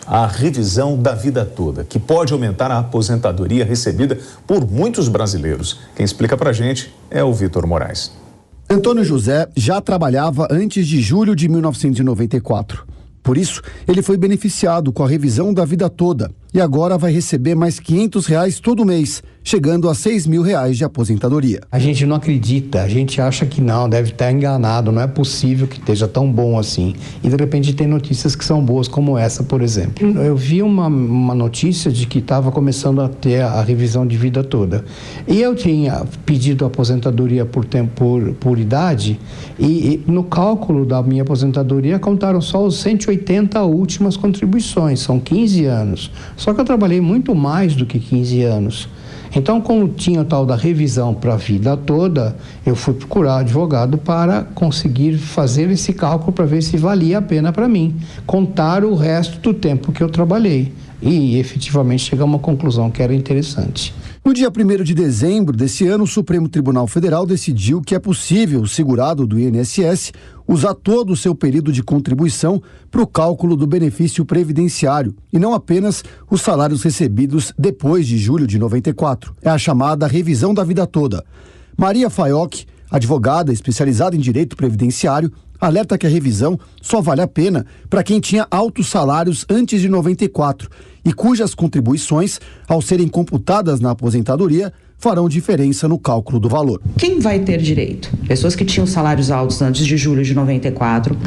a revisão da vida toda, que pode aumentar a aposentadoria recebida por muitos brasileiros. Quem explica pra gente é o Vitor Moraes. Antônio José já trabalhava antes de julho de 1994. Por isso, ele foi beneficiado com a revisão da vida toda e agora vai receber mais R$500 todo mês, chegando a R$6.000 de aposentadoria. A gente não acredita, a gente acha que não, deve estar enganado, não é possível que esteja tão bom assim. E de repente tem notícias que são boas, como essa, por exemplo. Eu vi uma notícia de que estava começando a ter a revisão de vida toda. E eu tinha pedido aposentadoria por idade e no cálculo da minha aposentadoria contaram só os 180 últimas contribuições, são 15 anos. Só que eu trabalhei muito mais do que 15 anos. Então, como tinha o tal da revisão para a vida toda, eu fui procurar advogado para conseguir fazer esse cálculo para ver se valia a pena para mim, contar o resto do tempo que eu trabalhei. E, efetivamente, chegar a uma conclusão que era interessante. No dia 1º de dezembro desse ano, o Supremo Tribunal Federal decidiu que é possível o segurado do INSS usar todo o seu período de contribuição para o cálculo do benefício previdenciário e não apenas os salários recebidos depois de julho de 94. É a chamada revisão da vida toda. Maria Faioc, advogada especializada em direito previdenciário, alerta que a revisão só vale a pena para quem tinha altos salários antes de 94 e cujas contribuições, ao serem computadas na aposentadoria, farão diferença no cálculo do valor. Quem vai ter direito? Pessoas que tinham salários altos antes de julho de 94,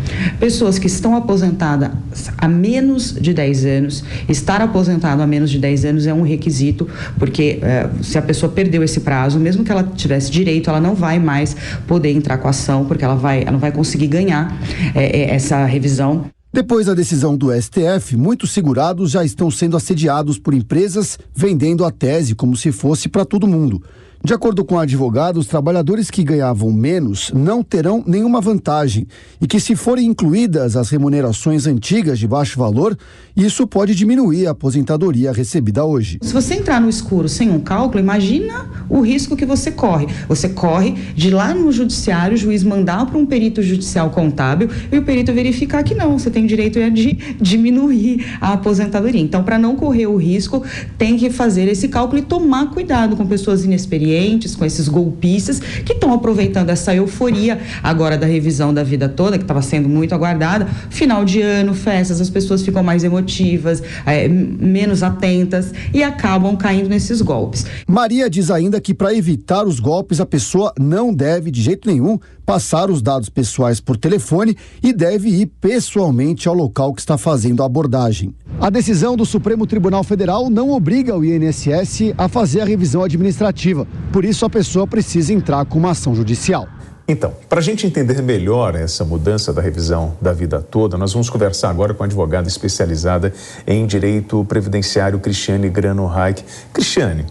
pessoas que estão aposentadas há menos de 10 anos. Estar aposentado há menos de 10 anos é um requisito, porque se a pessoa perdeu esse prazo, mesmo que ela tivesse direito, ela não vai mais poder entrar com a ação, porque ela não vai conseguir ganhar essa revisão. Depois da decisão do STF, muitos segurados já estão sendo assediados por empresas vendendo a tese como se fosse para todo mundo. De acordo com a advogada, os trabalhadores que ganhavam menos não terão nenhuma vantagem e que, se forem incluídas as remunerações antigas de baixo valor, isso pode diminuir a aposentadoria recebida hoje. Se você entrar no escuro sem um cálculo, imagina o risco que você corre. Você corre de lá no judiciário, o juiz mandar para um perito judicial contábil e o perito verificar que não, você tem direito de diminuir a aposentadoria. Então, para não correr o risco, tem que fazer esse cálculo e tomar cuidado com pessoas inexperientes, com esses golpistas que estão aproveitando essa euforia agora da revisão da vida toda, que estava sendo muito aguardada. Final de ano, festas, as pessoas ficam mais emotivas, menos atentas e acabam caindo nesses golpes. Maria diz ainda que, para evitar os golpes, a pessoa não deve, de jeito nenhum, passar os dados pessoais por telefone e deve ir pessoalmente ao local que está fazendo a abordagem. A decisão do Supremo Tribunal Federal não obriga o INSS a fazer a revisão administrativa. Por isso, a pessoa precisa entrar com uma ação judicial. Então, para a gente entender melhor essa mudança da revisão da vida toda, nós vamos conversar agora com a advogada especializada em direito previdenciário, Cristiane Grano-Reich. Cristiane,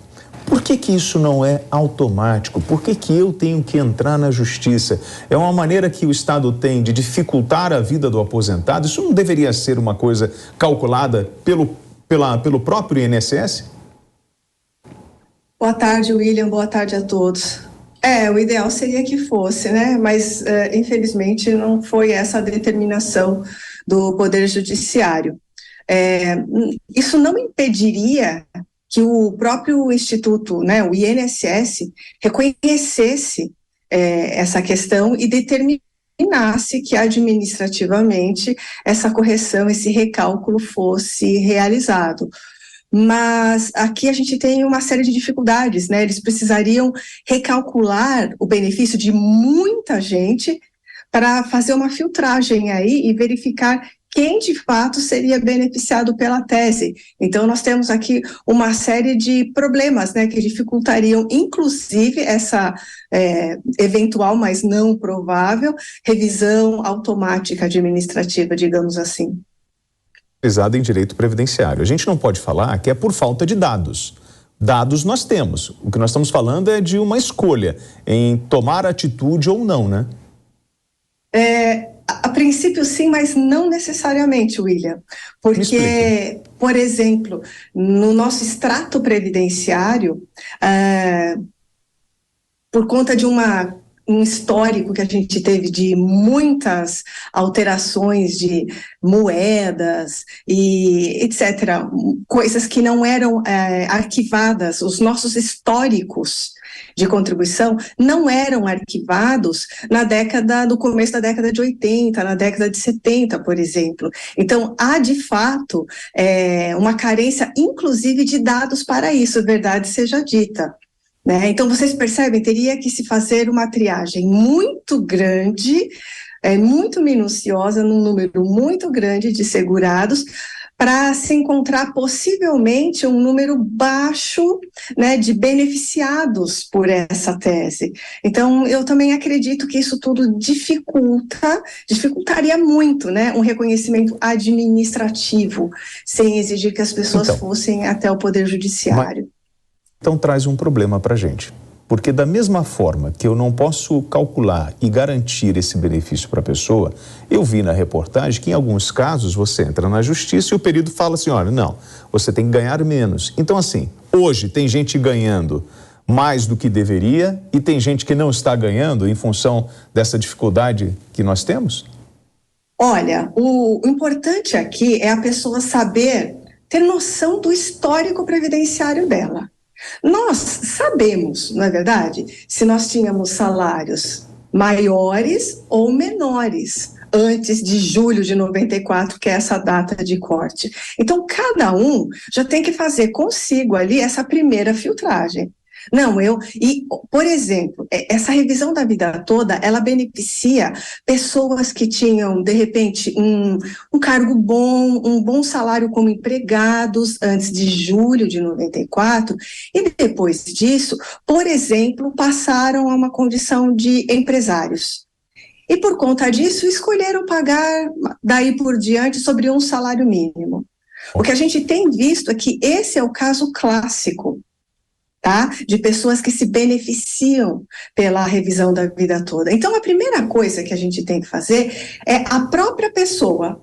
por que isso não é automático? Por que eu tenho que entrar na justiça? É uma maneira que o Estado tem de dificultar a vida do aposentado? Isso não deveria ser uma coisa calculada pelo próprio INSS? Boa tarde, William. Boa tarde a todos. O ideal seria que fosse, né? Mas, infelizmente, não foi essa a determinação do Poder Judiciário. Isso não impediria que o próprio Instituto, né, o INSS, reconhecesse essa questão e determinasse que administrativamente essa correção, esse recálculo fosse realizado. Mas aqui a gente tem uma série de dificuldades, né? Eles precisariam recalcular o benefício de muita gente para fazer uma filtragem aí e verificar quem de fato seria beneficiado pela tese. Então nós temos aqui uma série de problemas, né, que dificultariam inclusive essa eventual, mas não provável, revisão automática administrativa, digamos assim. Em direito previdenciário. A gente não pode falar que é por falta de dados. Dados nós temos. O que nós estamos falando é de uma escolha em tomar atitude ou não, né? A princípio sim, mas não necessariamente, William. Porque, por exemplo, no nosso extrato previdenciário, por conta de uma um histórico que a gente teve de muitas alterações de moedas e etc., coisas que não eram arquivadas, os nossos históricos de contribuição não eram arquivados no começo da década de 80, na década de 70, por exemplo. Então, há de fato uma carência, inclusive, de dados para isso, verdade seja dita. Né? Então, vocês percebem, teria que se fazer uma triagem muito grande, muito minuciosa, num número muito grande de segurados, para se encontrar possivelmente um número baixo, né, de beneficiados por essa tese. Então, eu também acredito que isso tudo dificultaria muito, né, um reconhecimento administrativo, sem exigir que as pessoas fossem até o Poder Judiciário. Então traz um problema para a gente, porque da mesma forma que eu não posso calcular e garantir esse benefício para a pessoa, eu vi na reportagem que em alguns casos você entra na justiça e o perito fala assim, olha, não, você tem que ganhar menos. Então assim, hoje tem gente ganhando mais do que deveria e tem gente que não está ganhando em função dessa dificuldade que nós temos? Olha, o importante aqui é a pessoa saber, ter noção do histórico previdenciário dela. Nós sabemos, não é verdade, se nós tínhamos salários maiores ou menores antes de julho de 94, que é essa data de corte. Então, cada um já tem que fazer consigo ali essa primeira filtragem. Por exemplo, essa revisão da vida toda, ela beneficia pessoas que tinham, de repente, um cargo bom, um bom salário como empregados antes de julho de 94, e depois disso, por exemplo, passaram a uma condição de empresários. E por conta disso, escolheram pagar, daí por diante, sobre um salário mínimo. O que a gente tem visto é que esse é o caso clássico, tá? De pessoas que se beneficiam pela revisão da vida toda. Então, a primeira coisa que a gente tem que fazer é a própria pessoa.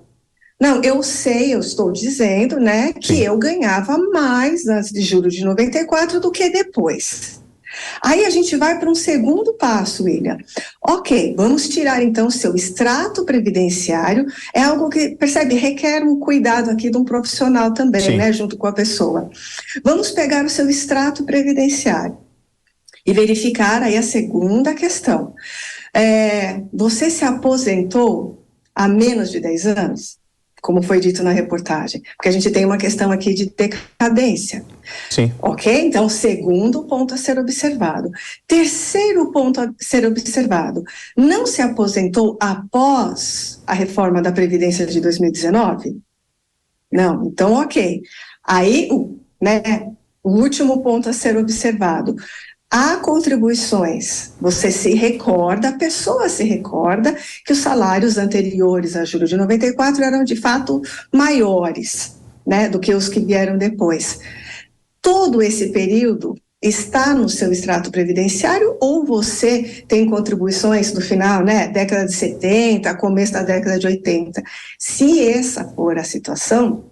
Não, eu estou dizendo, né, que eu ganhava mais antes de julho de 94 do que depois. Aí a gente vai para um segundo passo, William. Ok, vamos tirar então o seu extrato previdenciário, é algo que, percebe, requer um cuidado aqui de um profissional também, né, junto com a pessoa. Vamos pegar o seu extrato previdenciário e verificar aí a segunda questão. Você se aposentou há menos de 10 anos? Como foi dito na reportagem, porque a gente tem uma questão aqui de decadência. Sim. Ok? Então, segundo ponto a ser observado. Terceiro ponto a ser observado, não se aposentou após a reforma da Previdência de 2019? Não, então ok. Aí, o último ponto a ser observado, há contribuições, você se recorda, a pessoa se recorda que os salários anteriores a julho de 94 eram de fato maiores, né, do que os que vieram depois. Todo esse período está no seu extrato previdenciário ou você tem contribuições no final, né, década de 70, começo da década de 80? Se essa for a situação,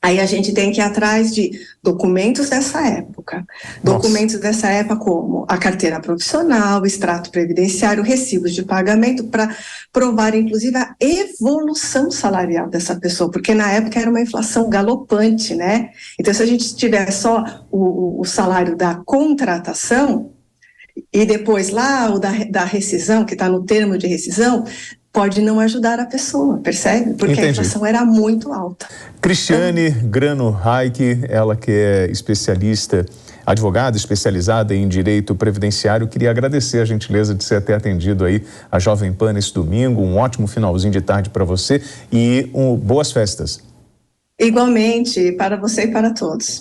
aí a gente tem que ir atrás de documentos dessa época. Documentos dessa época como a carteira profissional, o extrato previdenciário, recibos de pagamento, para provar, inclusive, a evolução salarial dessa pessoa, porque na época era uma inflação galopante, né? Então, se a gente tiver só o salário da contratação e depois lá o da rescisão, que está no termo de rescisão, pode não ajudar a pessoa, percebe? Porque Entendi. A inflação era muito alta. Cristiane Grano Reich, ela que é especialista, advogada especializada em direito previdenciário, queria agradecer a gentileza de você ter atendido aí a Jovem Pan nesse domingo. Um ótimo finalzinho de tarde para você e boas festas. Igualmente, para você e para todos.